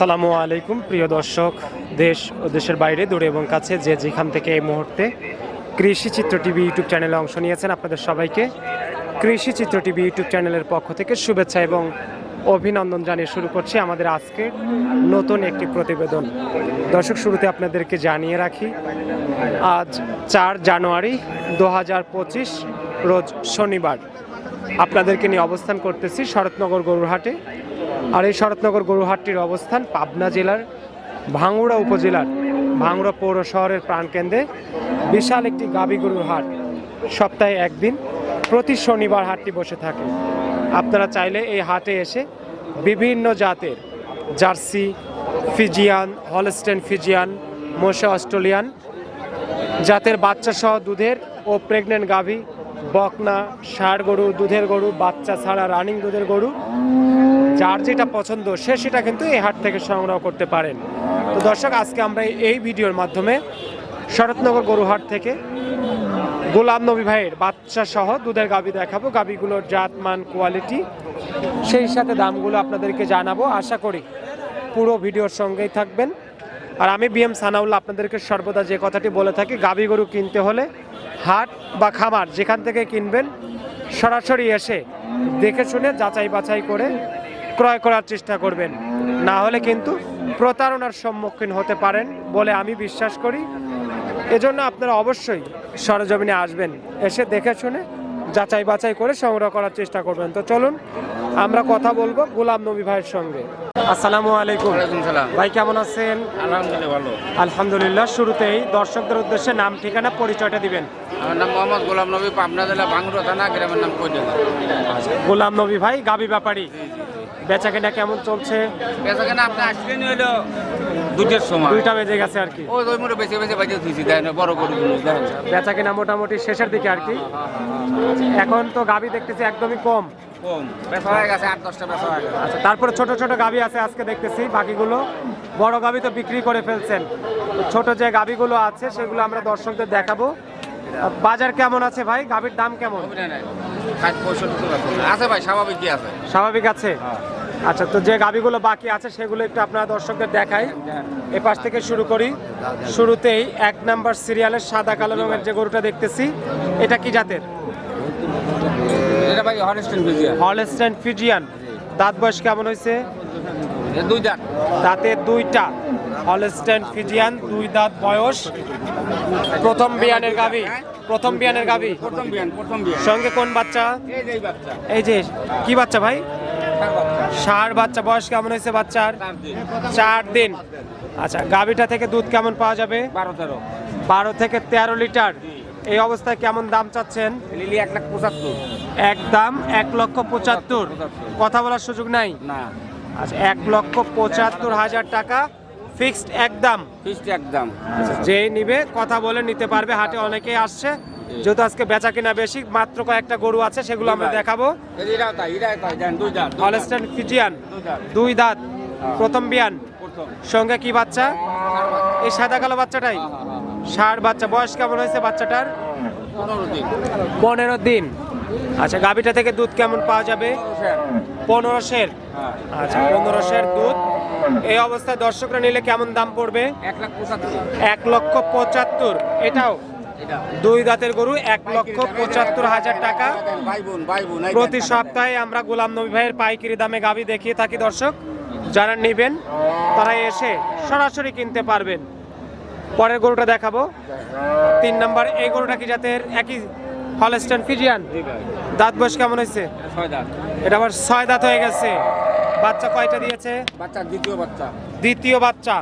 আসসালামু আলাইকুম প্রিয় দর্শক, দেশ ও দেশের বাইরে দূরে এবং কাছে যে যেখান থেকে এই মুহূর্তে কৃষি চিত্র টিভি ইউটিউব চ্যানেলে অংশ নিয়েছেন, আপনাদের সবাইকে কৃষি চিত্র টিভি ইউটিউব চ্যানেলের পক্ষ থেকে শুভেচ্ছা এবং অভিনন্দন জানিয়ে শুরু করছি আমাদের আজকের নতুন একটি প্রতিবেদন। দর্শক, শুরুতে আপনাদেরকে জানিয়ে রাখি, আজ 4 জানুয়ারি 2025 রোজ শনিবার আপনাদেরকে নিয়ে অবস্থান করতেছি শরৎনগর গরুর হাটে। আর এই শরৎনগর গরুর হাটটির অবস্থান পাবনা জেলার ভাঙ্গুড়া উপজেলার ভাঙ্গুড়া পৌর শহরের প্রাণকেন্দ্রে বিশাল একটি গাভী গরুর হাট। সপ্তাহে একদিন প্রতি শনিবার হাটটি বসে থাকে। আপনারা চাইলে এই হাটে এসে বিভিন্ন জাতের জার্সি, ফিজিয়ান, হলস্টেন ফিজিয়ান, মোশা অস্ট্রেলিয়ান জাতের বাচ্চা সহ দুধের ও প্রেগনেন্ট গাভী, বকনা, ষাঁড় গরু, দুধের গরু, বাচ্চা ছাড়া রানিং দুধের গরু, যার যেটা পছন্দ সে সেটা কিন্তু এই হাট থেকে সংগ্রহ করতে পারেন। তো দর্শক, আজকে আমরা এই ভিডিওর মাধ্যমে শরৎনগর গরু হাট থেকে গোলাম নবী ভাইয়ের বাচ্চা সহ দুধের গাভী দেখাবো। গাভীগুলোর জাত, মান, কোয়ালিটি, সেই সাথে দামগুলো আপনাদেরকে জানাবো। আশা করি পুরো ভিডিওর সঙ্গেই থাকবেন। আর আমি বিএম সানাউল্লাহ আপনাদেরকে সর্বদা যে কথাটি বলে থাকি, গাভী গরু কিনতে হলে হাট বা খামার যেখান থেকে কিনবেন সরাসরি এসে দেখে শুনে যাচাই বাছাই করে ক্রয় করার চেষ্টা করবেন, না হলে কিন্তু প্রতারণার সম্মুখীন হতে পারেন বলে আমি বিশ্বাস করি। এজন্য আপনারা অবশ্যই সরজমিনে আসবেন, এসে দেখে শুনে যাচাই বাছাই করে সংগ্রহ করার চেষ্টা করবেন। তো চলুন আমরা কথা বলবো গোলাম নবী ভাইয়ের সঙ্গে। আসসালামু আলাইকুম ভাই, কেমন আছেন? আলহামদুলিল্লাহ ভালো। আলহামদুলিল্লাহ। শুরুতেই দর্শকদের উদ্দেশ্যে নাম, ঠিকানা, পরিচয়টা দিবেন। আমার নাম মোহাম্মদ গোলাম নবী, পাবনা জেলা ভাঙ্গুড়া থানা, গ্রামের নাম কৈডাঙ্গা। গোলাম নবী ভাই গাভী ব্যাপারী, বেচা কেনা কেমন চলছে? বেচা কেনা আপনি আসলেন হইলো 2টার সময়, 2টা বেজে গেছে আর কি। ওই মোটে বেঁচে বেঁচে বাজে থুইছি, দেয় না বড় গরু দেয়। বেচা কেনা মোটামুটি শেষের দিকে আর কি। এখন তো গাভী দেখতেছি একদমই কম, কম বেচা হয়ে গেছে, 8-10টা বেচা হয়ে গেছে। আচ্ছা, তারপরে ছোট ছোট গাভী আছে আজকে দেখতেছি, বাকিগুলো বড় গাভী তো বিক্রি করে ফেলছেন। তো ছোট যে গাভীগুলো আছে সেগুলো আমরা দর্শকদের দেখাবো। বাজার কেমন আছে ভাই? গাভীর দাম কেমন? 60-65 আছে ভাই, স্বাভাবিক কি আছে, স্বাভাবিক আছে। আচ্ছা, তো যে গাভীগুলো বাকি আছে সেগুলো একটু আপনারা দর্শকদের দেখাই। এ পাশ থেকে শুরু করি। শুরুতেই 1 নাম্বার সিরিয়ালের সাদা কালো রঙের যে গরুটা দেখতেছি, এটা কি জাতের? এটা ভাই হলস্টেইন ফ্রিজিয়ান। Holstein Friesian. দাঁত বয়স কেমন হয়েছে? 2 দাঁত। দাঁতে 2টা। হলস্টেইন ফ্রিজিয়ান, 2 দাঁত বয়স। প্রথম বিয়ানের গাভী, প্রথম বিয়ানের গাভী। প্রথম বিয়ান। সঙ্গে কোন বাচ্চা? এই যে বাচ্চা। এই যে কি বাচ্চা ভাই? ষাঁড় বাচ্চা। বয়স কেমন হয়েছে বাচ্চার? 4 দিন। আচ্ছা, গাভীটা থেকে দুধ কেমন পাওয়া যাবে? 12 থেকে 13 লিটার। এই অবস্থায় কেমন দাম চাচ্ছেন? লিলি 1,75,000। একদম 1,75,000। কথা বলার সুযোগ নাই না। আচ্ছা, 1,75,000 টাকা ফিক্সড একদম। যে নিবে কথা বলে নিতে পারবে। হাটে অনেকেই আসছে, যেহেতু আজকে বেচা কিনা বেশি, মাত্র কয়েকটা গরু আছে, সেগুলো আমরা দেখাবো। হলস্টেইন ফ্রিজিয়ান, 2 দাঁত, প্রথম বিয়ান। সঙ্গে কি বাচ্চা? এই সাদা কালো বাচ্চাটাই। ষাঁড় বাচ্চা। বয়স কেমন হয়েছে বাচ্চাটার? 15 দিন। আচ্ছা, গাভীটা থেকে দুধ কেমন পাওয়া যাবে? 15 আচ্ছা, 15 দুধ। এই অবস্থায় দর্শকরা নিলে কেমন দাম পড়বে? 1,75,000। এটাও 2 দাঁতের গরু, 1,75,000 টাকা। প্রতি সপ্তাহে আমরা গোলাম নবী ভাইয়ের পাইকারি দামে গাভী দেখিয়ে থাকি। দর্শক যারা নেবেন তারা এসে সরাসরি কিনতে পারবেন। পরের গরুটা দেখাবো, 3 নাম্বার। এই গরুটা কি জাতের? একই হলস্টেইন ফ্রিজিয়ান। দাঁত বয়স কেমন হয়েছে? 6 দাঁত। এটা আবার 6 দাঁত হয়ে গেছে। বাচ্চা কয়টা দিয়েছে? দ্বিতীয় বাচ্চা।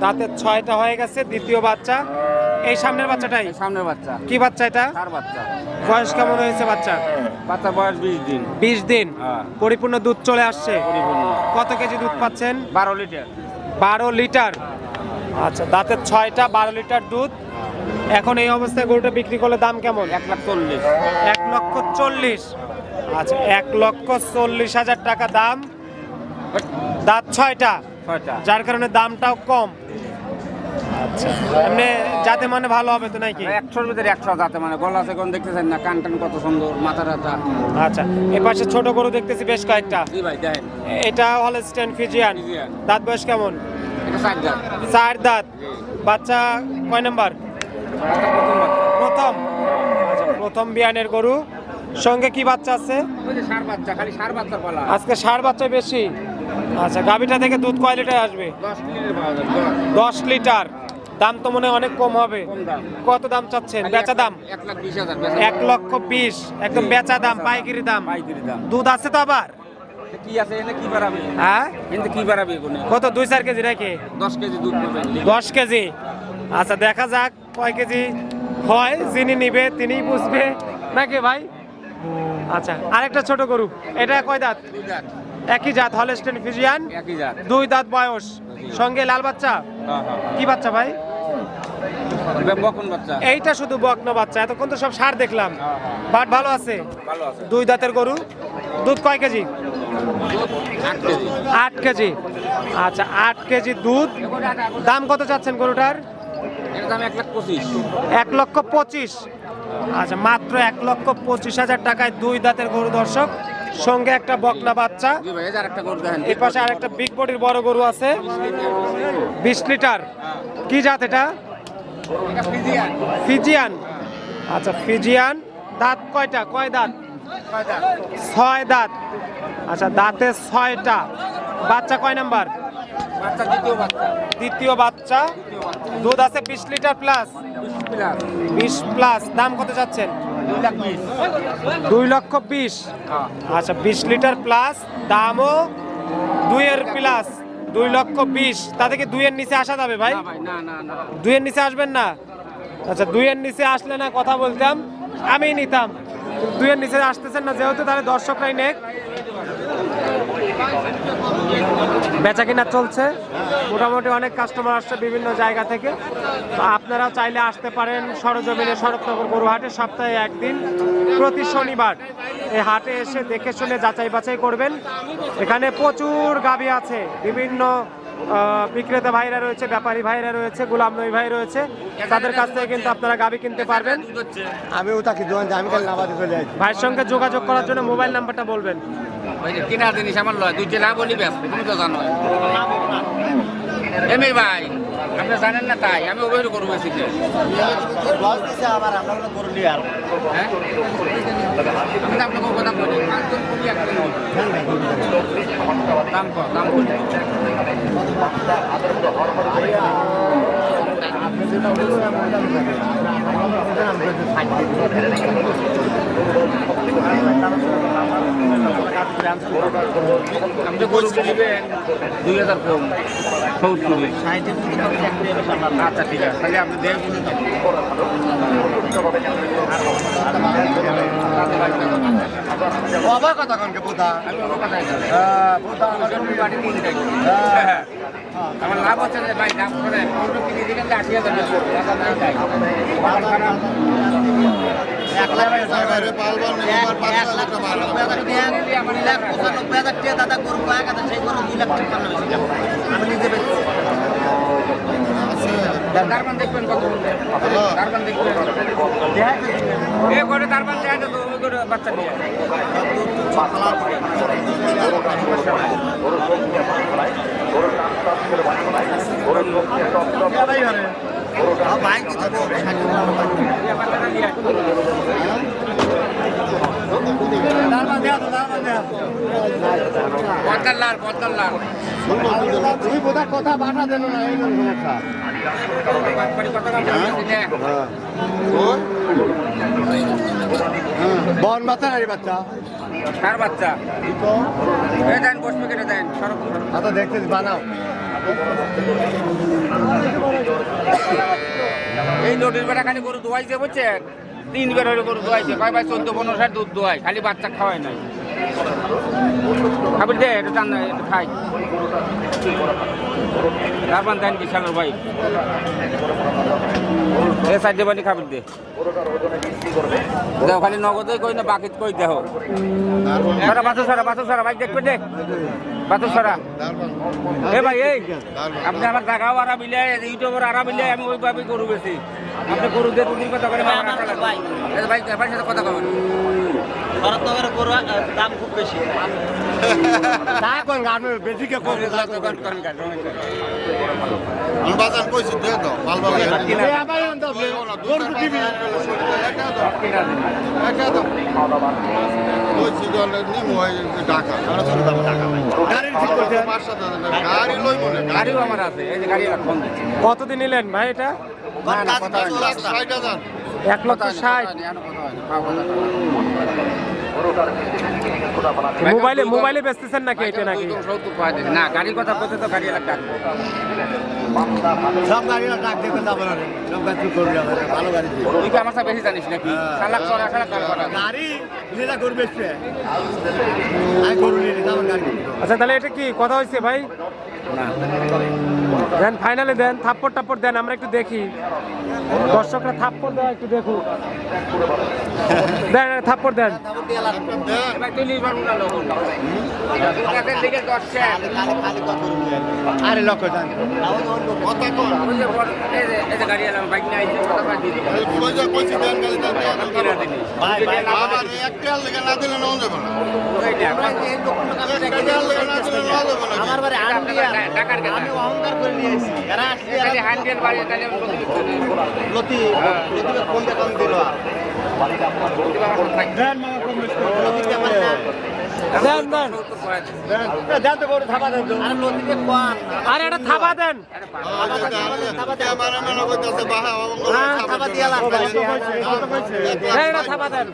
দাঁতের 6টা হয়ে গেছে, দ্বিতীয় বাচ্চা। এই সামনের বাচ্চাটাই? সামনের বাচ্চা। কি বাচ্চা এটা? ষাঁড় বাচ্চা। বয়স কেমন হয়েছে বাচ্চার? বাচ্চার বয়স 20 দিন। 20 দিন। হ্যাঁ। পরিপূর্ণ দুধ চলে আসছে। পরিপূর্ণ। কত কেজি দুধ পাচ্ছেন? 12 লিটার। 12 লিটার। আচ্ছা, দাঁতের 6টা, 12 লিটার দুধ। এখন এই অবস্থায় গরুটা বিক্রি করলে দাম কেমন? 1,40,000। 1,40,000। আচ্ছা, 1,40,000 টাকা দাম। দাঁত 6টা, যার কারণে দামটাও কম। আচ্ছা, এমনি যাতে মানে ভালো হবে তো নাকি? 100-র ভিতরে 100 যাতে মানে গলা আছে কোন দেখতেছেন না, কান টান কত সুন্দর, মাথা রাতা। আচ্ছা, এ পাশে ছোট গরু দেখতেছি বেশ কয়েকটা। জি ভাই দেখেন, এটা হলস্টেইন ফ্রিজিয়ান, ফ্রিজিয়ান। দাঁত বয়স কেমন? এটা 4 দাঁত। 4 দাঁত। বাচ্চা কয় নাম্বার? এটা প্রথম বাচ্চা। প্রথম। আচ্ছা, প্রথম বিয়ানের গরু, সঙ্গে কি বাচ্চা আছে? ওই যে ষাঁড় বাচ্চা, খালি ষাঁড় বাচ্চার পালা। আজকে ষাঁড় বাচ্চা বেশি। আচ্ছা, গাভীটা থেকে দুধ কয় লিটার আসবে? 10 লিটার পাওয়া যাবে, 10 লিটার। দাম তো মনে হয় অনেক কম হবে। কম দাম। কত দাম চাচ্ছেন? বেচা দাম 1,20,000 1,20,000, একদম বেচা দাম, পাইকারি দাম। পাইকারি দাম। দুধ আছে তো আবার? এটা কি আছে এনে কি বাড়াবে? হ্যাঁ, এনে কি বাড়াবে কোনে? কত 2-4 কেজি নাকি? 10 কেজি দুধ পাবেন। 10 কেজি। আচ্ছা, দেখা যাক কয় কেজি হয়, যিনি নিবে তিনিই বুঝবে নাকি ভাই? আচ্ছা, আরেকটা ছোট গরু, এটা কয় দাঁত? 2 দাঁত। একই জাত, হলস্টেইন ফ্রিজিয়ান, একই জাত। 2 দাঁত বয়স, সঙ্গে লাল বাচ্চা। হ্যাঁ হ্যাঁ। কি বাচ্চা ভাই? এটা বকন বাচ্চা। এইটা শুধু বকনা বাচ্চা, এতক্ষণ তো সব ষাঁড় দেখলাম। হ্যাঁ হ্যাঁ। বাট ভালো আছে, ভালো আছে। 2 দাঁতের গরু। দুধ কয় কেজি? 8 কেজি। 8 কেজি। আচ্ছা, 8 কেজি দুধ। দাম কত চাচ্ছেন গরুটার? এর দাম 1,25,000। 1,25,000। আচ্ছা, মাত্র 1,25,000 টাকায় 2 দাঁতের গরু দর্শক, সঙ্গে একটা বকনা বাচ্চা। জি ভাই, এই যে আরেকটা গরু দেখেন। এই পাশে আরেকটা বিগ বডির বড় গরু আছে, 20 লিটার। কি জাত এটা? এটা ফ্রিজিয়ান। ফিজিয়ান। আচ্ছা, ফিজিয়ান। দাঁত কয়টা? কয় দাঁত? 6 দাঁত। 6 দাঁত। আচ্ছা, দাঁতে 6টা। বাচ্চা কয় নাম্বার? বাচ্চা দ্বিতীয় বাচ্চা। দ্বিতীয় বাচ্চা। দুধ আছে 20 লিটার প্লাস। 20 প্লাস। 20 প্লাস। দাম কত যাচ্ছেন? 2,20,000। 2,20,000। হ্যাঁ। আচ্ছা, 20 লিটার প্লাস, দামও 2 এর প্লাস, 2,20,000। তাতে কি 2 এর নিচে আসা যাবে ভাই? না ভাই, না না না। 2 এর নিচে আসবেন না? আচ্ছা, 2 এর নিচে আসলে না কথা বলতাম, আমি নিতাম। 2 এর নিচে আসতেছেন না যেহেতু, তাহলে দর্শকরাই নেক। বেচা কিনা চলছে, মোটামুটি অনেক কাস্টমার আসছে বিভিন্ন জায়গা থেকে। তো আপনারা চাইলে আসতে পারেন সরজমিনে শরৎনগর গরু হাটে, সপ্তাহে একদিন প্রতি শনিবার। এই হাটে এসে দেখে শুনে যাচাই বাছাই করবেন। এখানে প্রচুর গাভী আছে, বিভিন্ন বিক্রেতা ভাইরা রয়েছে, ব্যাপারী ভাইরা রয়েছে, গোলাম নবী ভাই রয়েছে, তাদের কাছ থেকে কিন্তু আপনারা গাভী কিনতে পারবেন। আমিও তাকে দোকান আমি কাল নামাজে চলে যাই। ভাইয়ের সঙ্গে যোগাযোগ করার জন্য মোবাইল নাম্বারটা বলবেন। ভাই যে কিনা জিনিস আমার লয়, 2 জেলা বলি ব্যস্ত, তুমি তো জানো। এমনি ভাই, আপনি জানেন না তাই আমি অবহেলা করবো বেশি। লস দিছে আবার আমরা গরু নিয়ে আর হ্যাঁ, আমি তো আপনাকে কথা বলি, একদম খুবই একটা দাম কম, দাম কম। আপনি গরু কিনবেন 2,000 কম, 70। আচ্ছা ঠিক আছে, তাহলে আপনি দেখুন। বাবা কথা কনকে পোতা আমি ওর কথাই জানি। পোতা বাড়ি নিয়ে যাই। আমার লাভ হচ্ছে না ভাই, দাম করে অন্য কিনে দিলেন 80,000 বেশি। টাকা নাই তাই। মাল খারাপ। 1 লাখ বাইরে পালবার না আমার 5 লাখ টাকা মাল আমার 1,95,000 টাকা দাদা গরু কয় কথা সেই গরু 2 লাখ টাকা বেশি দাম আমি নিজে বেচছি দারবান দেখবেন কত বলতে? দারবান দেখবেন। এ করে দারবান দেয় তো ওই করে বাচ্চা নিয়ে। ভাই ঘরে ভাই কিছু বাচ্চাটা নিয়ে দারবান দেয়া তো দারবান দেয়া পদ্মার লাল, পদ্মার লাল। তুই বোধা কথা বাটা দেন না এই সমস্যা বাড়ি কত টাকা বলছি না? বন বাচ্চা নারী বাচ্চা কার বাচ্চা? এই দেন বসবে কেটে দেন। সরব সরব। আচ্ছা দেখতেছি বানাও এই লোটের বেটা খালি গরু দোয়াইছে বুঝছেন, 3 বের হলে গরু দোয়াইছে, কয় ভাই 14-15 দুধ দোয়াই, খালি বাচ্চা খাওয়াই নাই। খাবার দে একটু টান একটু খাই তারপর দেন কি সাগর ভাই এ সাইডে বানি খাবার দে দেখো খালি নগদে কই না বাকি কই দেখো সারা বাসু সারা ভাই দেখবে দে বাসু সারা এ ভাই এই আপনি আমার জায়গাও আরা মিলে ইউটিউবের আরা মিলে আমি ওইভাবে গরু বেশি আপনি গরু দিয়ে দুদিন কথা করে ভাই ভাই ভাই সাথে কথা কবেন ভরতনগরের গরু দাম খুব বেশি তা কোন গাড়ি বেশি কে কম বাজার কইছি দে তো মাল ভালো এ আবার আনতে হবে গরু দিবি একা দাও কইছি দলে নিমু হয় ঢাকা আমরা চলে যাব ঢাকা ভাই গাড়ি ঠিক করতে 5-7 গাড়ি লইব না গাড়িও আমার আছে এই যে গাড়ি রাখুন কতদিন নিলেন ভাই এটা? 60,000 1,60,000। মোবাইলে বেচতেছেন নাকি এটা নাকি? না গাড়ির কথা বলতে তো গাড়ি একটা সব গাড়ি ডাক দেখে যাবে না সব গাড়ি করবে ভালো গাড়ি তুই কি আমার সাথে বেশি জানিস নাকি সালাক চড়া গাড়ি নিলা করবে বেশি আই গরু নিয়ে যাবে গাড়ি আচ্ছা তাহলে এটা কি কথা হয়েছে ভাই? দেন ফাইনালে দেন, থাপ্পড় টাপ্পড় দেন, আমরা একটু দেখি। দর্শকরা থাপ্পড় দেয় একটু দেখুক। দেন থাপ্পড় দেন। আরে লক্ষ্য জান কথা কোন গাড়ি আলাম বাইক নিয়ে আইছে কথা বাদ দিয়ে কইছে কইছি দেন গাড়ি দেন ভাই ভাই আমার একটা লেগে না দিলে না যাবে না আমার বাড়ি আন্ডিয়া টাকার আমি অহংকার করে নিয়ে এসেছি এরা আসলে খালি হান্ড্রেড বাড়ি তাহলে লতি লতিকে কোন কম দিল দেন মামা কম বেশি লতিকে আমার না দেন দেন দেন তো গরু থাবা দেন তো আর লতিকে কোন আরে এটা থাবা দেন। ক্যামেরা ম্যান কইতাছে বাহা থাবা দিয়া লাভ দেন এটা থাবা দেন।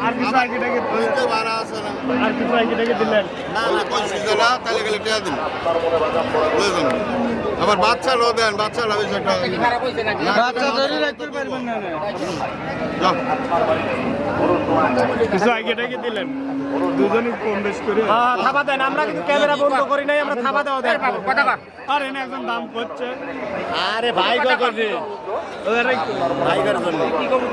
আর কিছু আগে ডেকে কইতে বারা আছে না আর কিছু আগে ডেকে দিলেন না না কইছি যে না তাহলে গেলে টিয়া দিন বুঝলেন আবার বাচ্চা লো দেন বাচ্চা লাভ সেটা খারাপ হইছে নাকি বাচ্চা ধরে রাখতে পারবেন না কিছু আগে ডেকে দিলেন দুজনই কম বেশ করে থাবা দেন, আমরা কিন্তু ক্যামেরা বন্ধ করি নাই, আমরা থাবা দেওয়া দেন। কথা বা আর এনে একজন দাম করছে আরে ভাই কর করবি ওরে ভাই কর করবি কি করবো